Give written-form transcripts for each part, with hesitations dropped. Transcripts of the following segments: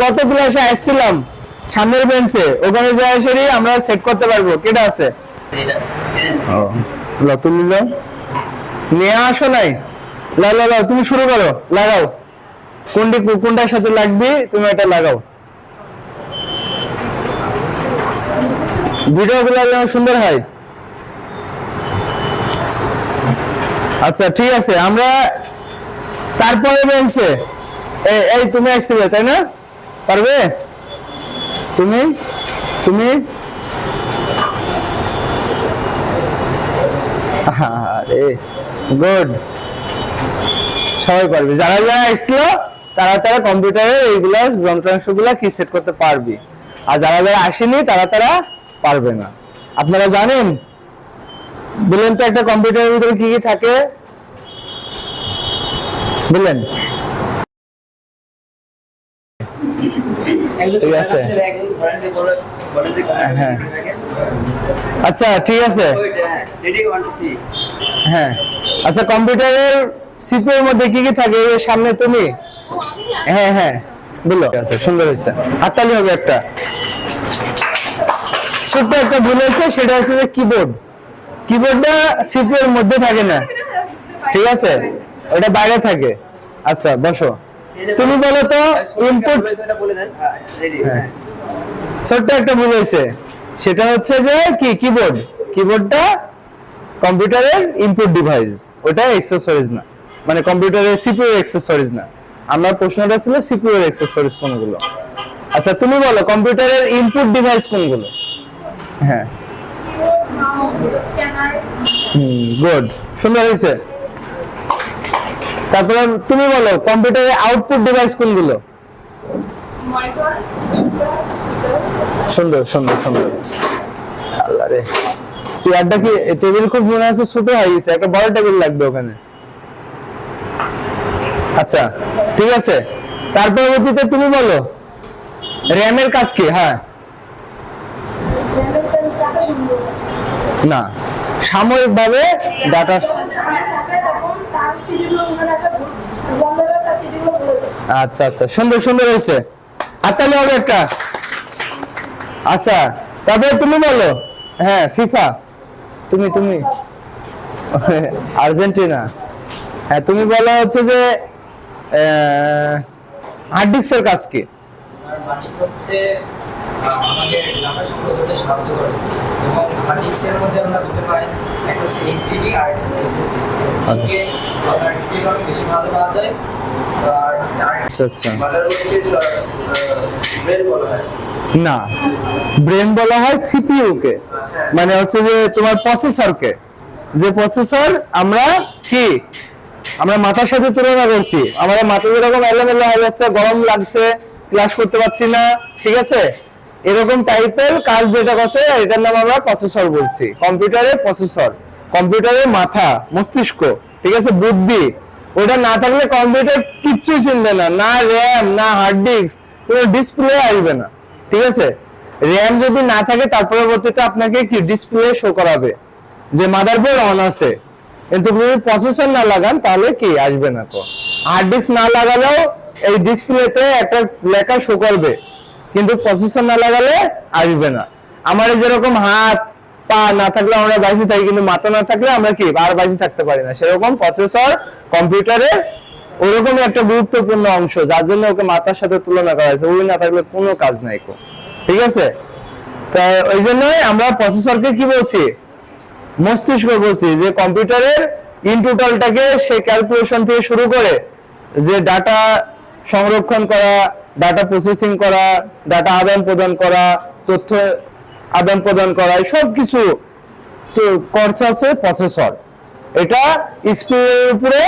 গত ক্লাসে আসছিলাম সামনের বেঞ্চে, ওখানে যাই সেরি আমরা সেট করতে পারবো। কেটা আছে? তুমি নিয়ে আসো নাই? লাগাও, তুমি শুরু করো, লাগাও। কোনটার সাথে লাগবে তুমি এটা লাগাও। ভিডিও গুলো যেন সুন্দর হয়। আচ্ছা ঠিক আছে, আমরা তারপরে বেঞ্চে এই তুমি আসছিলে তাই না? পারবে তুমি? তুমি আরে গুড, সবাই পারবে। যারা যারা আসছিল তারা কম্পিউটারের এইগুলা যন্ত্রাংশগুলা কি সেট করতে পারবি, আর যারা যারা আসেনি তারা পারবে না। আপনারা জানেন বলেন তো একটা কম্পিউটারের ভিতরে কি কি থাকে বলেন? ঠিক আছে, হ্যাঁ আচ্ছা ঠিক আছে, হ্যাঁ আচ্ছা। কম্পিউটারের সিপিইউ এর মধ্যে কি কি থাকে এর সামনে তুমি? হ্যাঁ হ্যাঁ বলো। আচ্ছা সুন্দর হয়েছে, হাততালি হবে একটা। ছোট্ট একটা ভুল হয়েছে, সেটা হচ্ছে যে কিবোর্ডটা সিপিইউ এর মধ্যে থাকে না, ঠিক আছে, ওটা বাইরে থাকে। আচ্ছা বসো, তুমি বলো তো ইনপুট। ছোট্ট একটা ভুল হয়েছে, সেটা হচ্ছে যে কি কিবোর্ডটা কম্পিউটারের ইনপুট ডিভাইস, ওটা অ্যাক্সেসরিজ না, মানে কম্পিউটারের সিপিইউ অ্যাক্সেসরিজ না। আমার প্রশ্নটা ছিল সিপিইউ এর অ্যাক্সেসরিজ কোনগুলো। আচ্ছা তুমি বলো কম্পিউটারের ইনপুট ডিভাইস কোনগুলো? হ্যাঁ গুড, সুন্দর হয়েছে। তারপরে তুমি বলো কম্পিউটারের আউটপুট ডিভাইস কোনগুলো? সুন্দর সুন্দর সুন্দর। আল্লাহ রে, চেয়ারটা কি টেবিল খুব মনে আছে ছোট হয়ে গেছে, একটা বড় টেবিল লাগবে ওখানে। আচ্ছা ঠিক আছে, তার পরবর্তীতে তুমি বলো র্যামের কাজ কি? হ্যাঁ না, সাময়িকভাবে ডাটা। আচ্ছা আচ্ছা সুন্দর সুন্দর হয়েছে, হাততালি হবে একটা। আচ্ছা তারপরে তুমি বলো, হ্যাঁ ফিফা, তুমি আর্জেন্টিনা। হ্যাঁ তুমি বলো হচ্ছে যে হার্ড ডিস্কের কাজ কি? হচ্ছে আমাদের ডাটা সংগ্রহ করতে সাহায্য করে, এবং হার্ড ডিস্কের মধ্যে আমরা দুটো পাই, একটা হচ্ছে এইচডিডি আর একটা হচ্ছে এসএসডি। এসএসডি আপনার স্পিড অনেক বেশি ভালো পাওয়া যায়। আর হচ্ছে আচ্ছা আচ্ছা, মাদারবোর্ডকে ব্রেন বলা হয় না, ব্রেন বলা হয় সিপিইউ কে, মানে হচ্ছে যে তোমার প্রসেসরকে, যে প্রসেসর আমরা কি আমরা মাথার সাথে তুলনা করছি, আমাদের মাথা যেরকম এলোমেলো হয়ে যাচ্ছে, গরম লাগছে, ক্লাস করতে পারছি না, ঠিক আছে, এরকম টাইপের কাজ যেটা করছে এটার নাম আমরা প্রসেসর বলছি। কম্পিউটারের প্রসেসর, কম্পিউটারের মাথা, মস্তিষ্ক, ঠিক আছে, বুদ্ধি, ওটা না থাকলে কম্পিউটার কিচ্ছুই চিনবে না, না র্যাম, না হার্ড ডিস্ক, কোনো ডিসপ্লে আসবে না, ঠিক আছে। র্যাম যদি না থাকে তার পরবর্তীতে আপনাকে কি ডিসপ্লে শো করাবে যে মাদারবোর্ড অন আছে, কিন্তু যদি প্রসেসর না লাগান তাহলে কি আসবে না। তো হার্ড ডিস্ক না লাগালেও এই ডিসপ্লেতে একটা লেখা শো করবে, কিন্তু প্রসেসর না লাগালে আসবে না। আমার যেরকম হাত পা না থাকলে আমরা বাইসে থাকি, কিন্তু মাথা না থাকলে আমরা কি আর বাইসে থাকতে পারি না, সেরকম প্রসেসর কম্পিউটারে ওরকম একটা গুরুত্বপূর্ণ অংশ, যার জন্য ওকে মাথার সাথে তুলনা করা হয়েছে, ওই না থাকলে কোনো কাজ নাই, ঠিক আছে। তো ওই জন্যই আমরা প্রসেসরকে কি বলছি? মস্তিষ্ক বলছি, যে কম্পিউটারের ইন টোটালটাকে সে ক্যালকুলেশন থেকে শুরু করে যে ডাটা সংরক্ষণ করা, ডাটা প্রসেসিং করা, ডাটা আদান প্রদান করা, তথ্য আদান প্রদান করা, সব কিছু তো কোর্স আছে প্রসেসর। এটা স্পিডের উপরে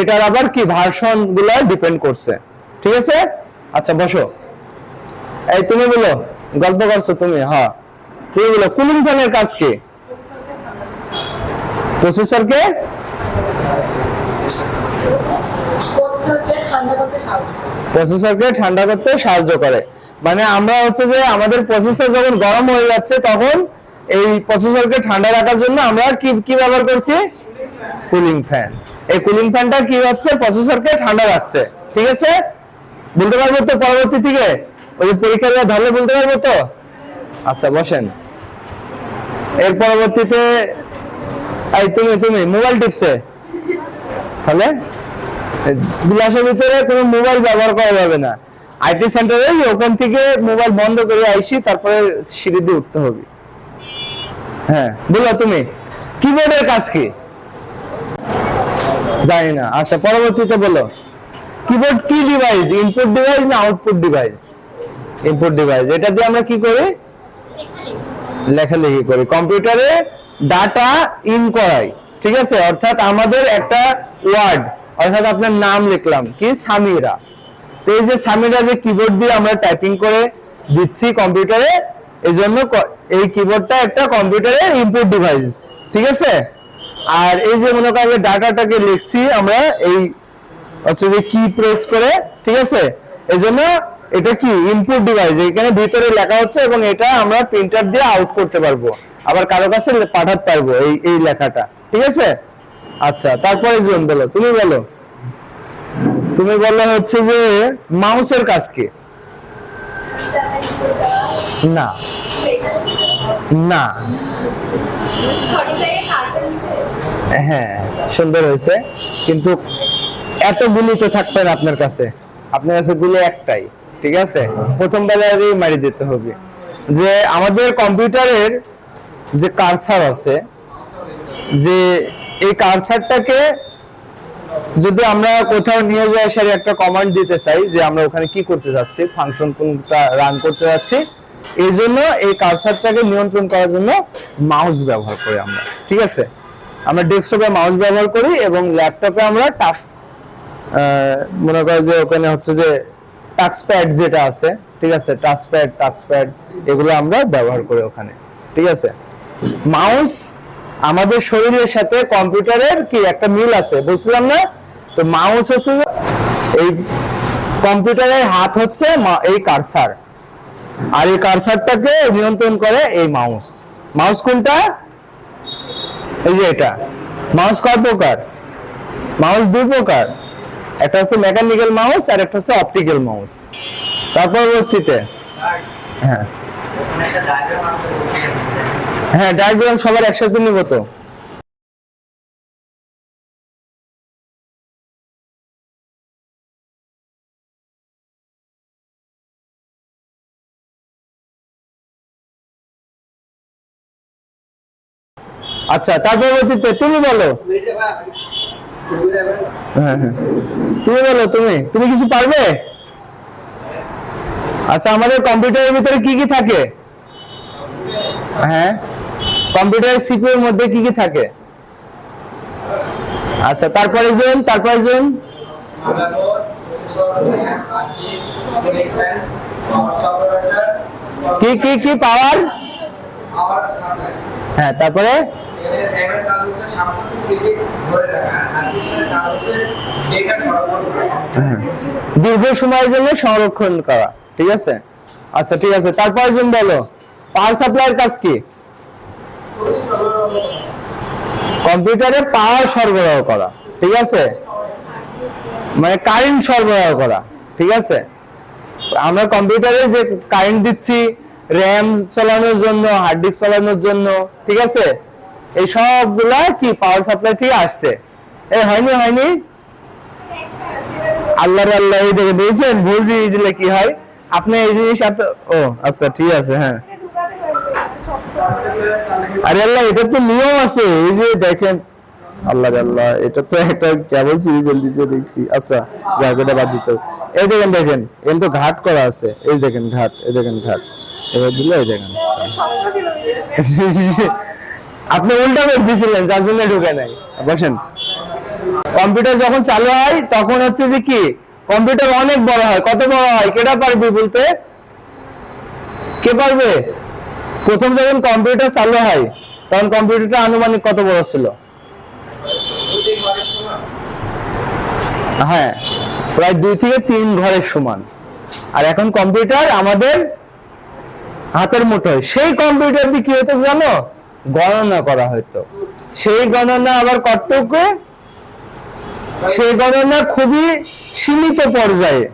এটার আবার কি ভার্সন গুলা ডিপেন্ড করছে, ঠিক আছে। আচ্ছা বসো, এই তুমি বলো, গল্প করছো তুমি, হ্যাঁ তুমি বলো কুলিং ফ্যানের কাজ কি? প্রসেসরকে ঠান্ডা করতে সাহায্য করে, মানে আমরা হচ্ছে যে আমাদের প্রসেসর যখন গরম হয়ে যাচ্ছে তখন এই প্রসেসরকে ঠান্ডা রাখার জন্য আমরা কি ব্যবহার করছি? Cooling fan. এই কুলিং ফ্যানটা কি হচ্ছে? প্রসেসরকে ঠান্ডা রাখছে, ঠিক আছে। বলতে পারবো তো পরবর্তী থেকে? ওই যে পরীক্ষা ধরলে বলতে পারবো তো? আচ্ছা বসেন। এর পরবর্তীতে এই তুমি মোবাইল টিপসে, তাহলে ক্লাসের ভিতরে কোনো মোবাইল ব্যবহার করা যাবে না। আইটি সেন্টারে ওখান থেকে মোবাইল বন্ধ করে আইসি, তারপরে সিঁড়ি দিয়ে উঠতে হবে। হ্যাঁ বলো তুমি, কিবোর্ডের কাজ কি? জানি না। আচ্ছা পরবর্তীতে বলো, কিবোর্ড কি ডিভাইস? ইনপুট ডিভাইস না আউটপুট ডিভাইস? Input device. এটা দিয়ে আমরা কি করি? লেখালেখি করি, কম্পিউটারে ডাটা ইন করাই, ঠিক আছে? অর্থাৎ আমাদের একটা ওয়ার্ড, অর্থাৎ আপনার নাম লিখলাম কি সামিরা, তো এই যে সামিরা যে কিবোর্ড দিয়ে আমরা টাইপিং করে দিচ্ছি কম্পিউটারে, এই জন্য এই কিবোর্ডটা একটা কম্পিউটারের ইনপুট ডিভাইস, ঠিক আছে? আর এই যে মনে করেন ডাটাটাকে লিখছি আমরা এই হচ্ছে যে কি প্রেস করে, ঠিক আছে? এই জন্য এটা কি ইনপুট ডিভাইস, এখানে ভিতরে লেখা হচ্ছে এবং এটা আমরা প্রিন্টার দিয়ে আউট করতে পারবো, আবার কারো কাছে পাঠাতে পারবো এই এই লেখাটা, ঠিক আছে? আচ্ছা তারপরে জন বলো, তুমি বলো, তুমি বলো হচ্ছে যে মাউসের কাজ কি? না না, হ্যাঁ সুন্দর হয়েছে, কিন্তু এতগুলি তো থাকবে না আপনার কাছে, আপনার কাছে গুলি একটাই, ঠিক আছে? প্রথম বেলারই মারি দিতে হবে যে আমাদের কম্পিউটারের যে কার্সার আছে, যে এই কার্সারটাকে যদি আমরা কোথাও নিয়ে যাই, সেটা একটা কমান্ড দিতে চাই যে আমরা ওখানে কি করতে যাচ্ছি, ফাংশন কোনটা রান করতে যাচ্ছি, এই জন্য এই কার্সারটাকে নিয়ন্ত্রণ করার জন্য মাউস ব্যবহার করি আমরা, ঠিক আছে? আমরা ডেস্কটপে মাউস ব্যবহার করি এবং ল্যাপটপে আমরা টাচ, মনে করি যে ওখানে হচ্ছে যে টাচপ্যাড যেটা আছে, ঠিক আছে? টাচপ্যাড এগুলো আমরা ব্যবহার করি ওখানে, ঠিক আছে? মাউস আমাদের শরীরের সাথে কম্পিউটারের কি একটা মিল আছে, বলছিলাম না? তো মাউস হচ্ছে এই কম্পিউটারের হাত হচ্ছে এই কার্সার, আর এই কার্সারটাকে নিয়ন্ত্রণ করে এই মাউস। মাউস কোনটা? এই যে এটা। মাউস কয় প্রকার? মাউস দুই প্রকার, একটা হচ্ছে মেকানিক্যাল মাউস আর একটা হচ্ছে অপটিক্যাল মাউস। তারপর পরবর্তীতে হ্যাঁ হ্যাঁ ডায়াগ্রাম সবার একসাথে নিব তো। আচ্ছা তারপর পরবর্তীতে তুমি বলো, হ্যাঁ হ্যাঁ তুমি বলো, তুমি কিছু পারবে? আচ্ছা আমাদের কম্পিউটারের ভিতরে কি কি থাকে? হ্যাঁ কম্পিউটারের সিপিইউ এর মধ্যে কি কি থাকে? আচ্ছা তারপরে জন কি কি কি পাওয়ার? হ্যাঁ তারপরে দীর্ঘ সময়ের জন্য সংরক্ষণ করা, ঠিক আছে? আচ্ছা ঠিক আছে, তারপরে জন বলো পাওয়ার সাপ্লাইয়ের কাজ কি? কম্পিউটারে পাওয়ার সরবরাহ করা, ঠিক আছে? মানে কারেন্ট সরবরাহ করা, ঠিক আছে? আমরা কম্পিউটারে যে কারেন্ট দিচ্ছি র্যাম চালানোর জন্য, হার্ড ডিস্ক চালানোর জন্য, ঠিক আছে? এই সবগুলা কি পাওয়ার সাপ্লাই থেকে আসছে। এই হয়নি আল্লাহর আল্লাহ, এই দেখে দিয়েছেন বুঝি দিলে কি হয় আপনি এই জিনিস ও আচ্ছা ঠিক আছে। হ্যাঁ আরে আল্লাহ এটা তো নিয়ম আছে, এই যে দেখেন আল্লাহ আল্লাহ, এটা তো একটা কেবল সিরিয়াল দিছে দেখছি। আচ্ছা জায়গাটা বাদ দিতে, এই দেখেন এর তো ঘাট করা আছে, এই দেখেন ঘাট, এই দেখেন ঘাট, এবার দিলে এই দেখেন আপনি উল্টা করে দিয়েছিলেন যার জন্য ঢুকে নাই। বসেন। কম্পিউটার যখন চালু হয় তখন হচ্ছে যে কি কম্পিউটার অনেক বড় হয়। কত বড় হয় কেটা পারবে বলতে? কে পারবে? প্রথম যখন কম্পিউটার চালু হয় তখন কম্পিউটারটা আনুমানিক কত বড় ছিল? হ্যাঁ প্রায় 2 থেকে 3 ঘরের সমান। আর এখন কম্পিউটার আমাদের হাতের মুঠোয়। সেই কম্পিউটার দিয়ে কি হতো জানো? গণনা করা হতো। সেই গণনা আবার কতটুকু? সেই গণনা খুবই সীমিত পর্যায়ে,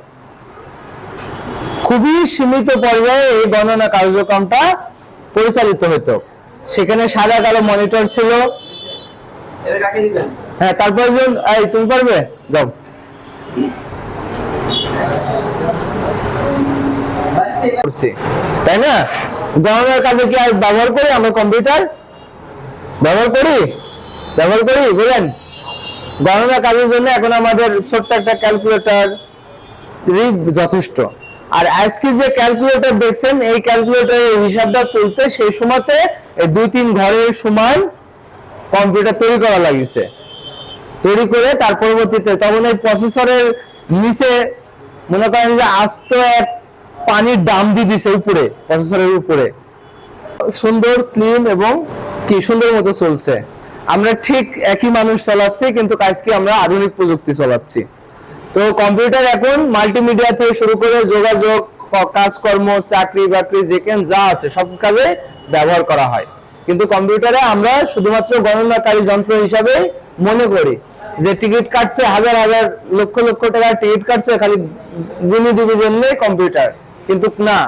খুবই সীমিত পর্যায়ে এই গণনা কার্যক্রমটা পরিচালিত হতো। সেখানে সাদা কালো মনিটর ছিল। এবার কাকে দিবেন? হ্যাঁ, তারপর এই তুমি পারবে, যাও। তাই না? গণনার কাজে কি আর ব্যবহার করি আমরা কম্পিউটার? ব্যবহার করি বলেন। গণনা কাজের জন্য এখন আমাদের ছোট্ট একটা ক্যালকুলেটর যথেষ্ট। আর আজকে যে ক্যালকুলেটর দেখছেন, এই ক্যালকুলেটরের হিসাবটা তুলতে সেই সময়তে 2-3 ঘরের সমান কম্পিউটার তৈরি করা লাগিছে। তৈরি করে তার পরবর্তীতে তখন এই প্রসেসরের নিচে মনে করেন যে আস্ত এক পানির ডাম দিয়ে দিছে উপরে, প্রসেসরের উপরে। সুন্দর, স্লিম এবং কি সুন্দর মতো চলছে। আমরা ঠিক একই মানুষ চালাচ্ছি, কিন্তু আজকে আমরা আধুনিক প্রযুক্তি চালাচ্ছি। তো কম্পিউটার এখন মাল্টিমিডিয়া থেকে শুরু করে যোগাযোগ, কাজকর্ম, চাকরি বাকরি যেখানে যা আছে সব কাজে ব্যবহার করা হয়। কিন্তু কম্পিউটারে আমরা শুধুমাত্র গণনাকারী যন্ত্র হিসাবে মনে করি যে টিকিট কাটছে, হাজার হাজার লক্ষ লক্ষ টাকার টিকিট কাটছে, খালি গুনি দিবি জন্য কম্পিউটার। কিন্তু না,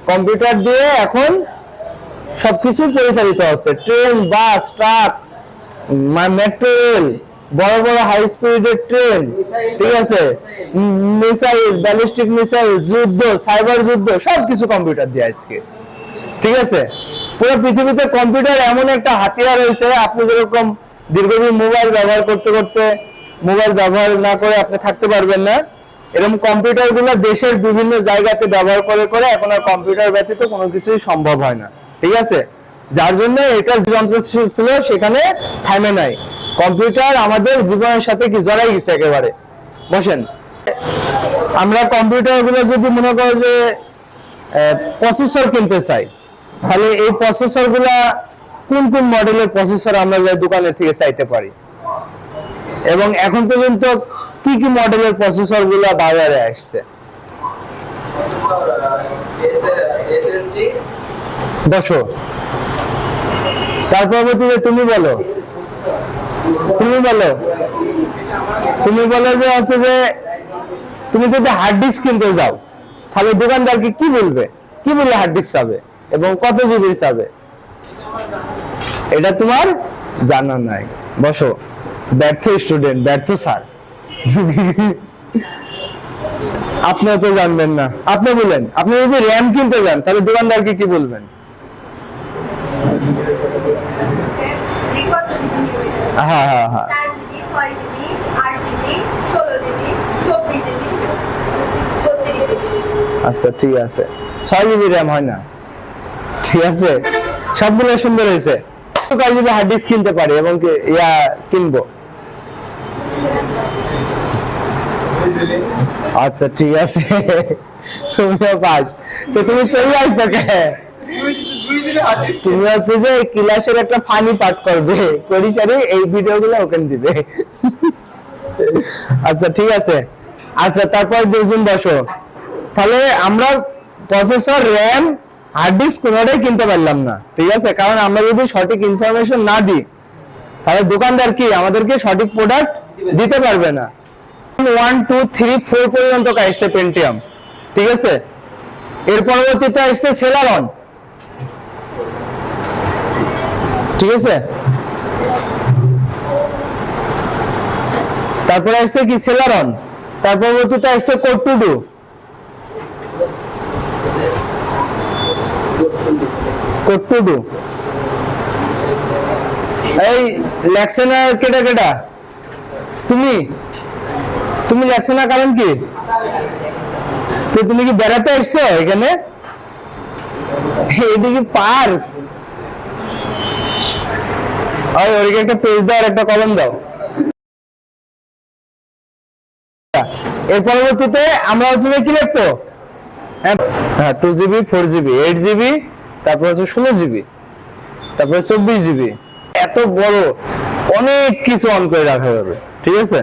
কম্পিউটার দিয়ে এখন সবকিছু পরিচালিত হচ্ছে। ট্রেন, বাস, ট্রাক, মেট্রো রেল, বড় বড় হাই স্পিডের ট্রেন, ঠিক আছে, মিসাইল, ব্যালিস্টিক মিসাইল, যুদ্ধ, সাইবার যুদ্ধ, সবকিছু কম্পিউটার দিয়ে আজকে। ঠিক আছে, পুরো পৃথিবীতে কম্পিউটার এমন একটা হাতিয়ার হয়েছে, আপনি যেরকম দীর্ঘদিন মোবাইল ব্যবহার করতে করতে মোবাইল ব্যবহার না করে আপনি থাকতে পারবেন না, এরকম কম্পিউটার গুলো দেশের বিভিন্ন জায়গাতে ব্যবহার করে করে এখন আর কম্পিউটার ব্যতীত কোনো কিছুই সম্ভব হয় না। ঠিক আছে, যার জন্য এটা যন্ত্র ছিল সেখানে থামে নাই। কম্পিউটার আমাদের জীবনের সাথে কি জড়াই গেছে একেবারে। বসেন, আমরা কম্পিউটার গুলো যদি মনে করো যে প্রসেসর কিনতে চাই, তাহলে এই প্রসেসর গুলা কোন কোন মডেলের প্রসেসর আমরা দোকানে থেকে চাইতে পারি, এবং এখন পর্যন্ত কি কি মডেলের প্রসেসর গুলা বাজারে আসছে? বসো, তার পরবর্তীতে তুমি বলো যে হচ্ছে যে তুমি যদি হার্ড ডিস্ক কিনতে যাও, তাহলে দোকানদারকে কি বলবে হার্ড ডিস্ক চাবে এবং কত জিবির চাবে, এটা তোমার জানা নাই। বসো, ব্যর্থ স্টুডেন্ট, ব্যর্থ স্যার। আপনি তো জানবেন না। আপনি বলেন, আপনি যদি র্যাম কিনতে যান তাহলে দোকানদারকে কি বলবেন? হ্যাঁ হ্যাঁ হ্যাঁ, আচ্ছা ঠিক আছে, 6 জিবি র্যাম হয় না, ঠিক আছে, সবগুলো সুন্দর হয়েছে। যদি হার্ড ডিস্ক কিনতে পারি এবং কিনবো, আচ্ছা ঠিক আছে, তুমিও পাস। তো তুমি চলে আসছো কে? তুমি হচ্ছে যে ক্লাসের একটা ফানি পার্ট করবে, করি সারি এই ভিডিও গুলো ওখানে দিবে। আচ্ছা ঠিক আছে, আচ্ছা তারপর দুজন বসো। তাহলে আমরা প্রসেসর, র্যাম, হার্ড ডিস্ক কোনোটাই কিনতে পারলাম না, ঠিক আছে, কারণ আমরা যদি সঠিক ইনফরমেশন না দিই তাহলে দোকানদার কি আমাদেরকে সঠিক প্রোডাক্ট দিতে পারবে না। 1, 2, 3, 4 পর্যন্ত আসছে পেন্টিয়াম, ঠিক আছে। এর পরবর্তীতে আসছে সেলারন, ঠিক আছে। তারপরে আসছে কি সেলারন, তার পরবর্তীতে আসছে কোড টু ডু, এই লেখছে না কেটা কেটা? তুমি লেখছো না, কারণ কি? তো তুমি কি বেড়াতে আসছো এখানে? এদিকে পার্ক, ওদিকে একটা পেজ দাও আর একটা কলম দাও। এর পরবর্তীতে আমরা হচ্ছে কি লিখবো? হ্যাঁ, 2 জিবি, 4 জিবি, 8 জিবি, তারপর হচ্ছে 16 জিবি, তারপরে 24 জিবি, এত বড় অনেক কিছু অন করে রাখা যাবে, ঠিক আছে।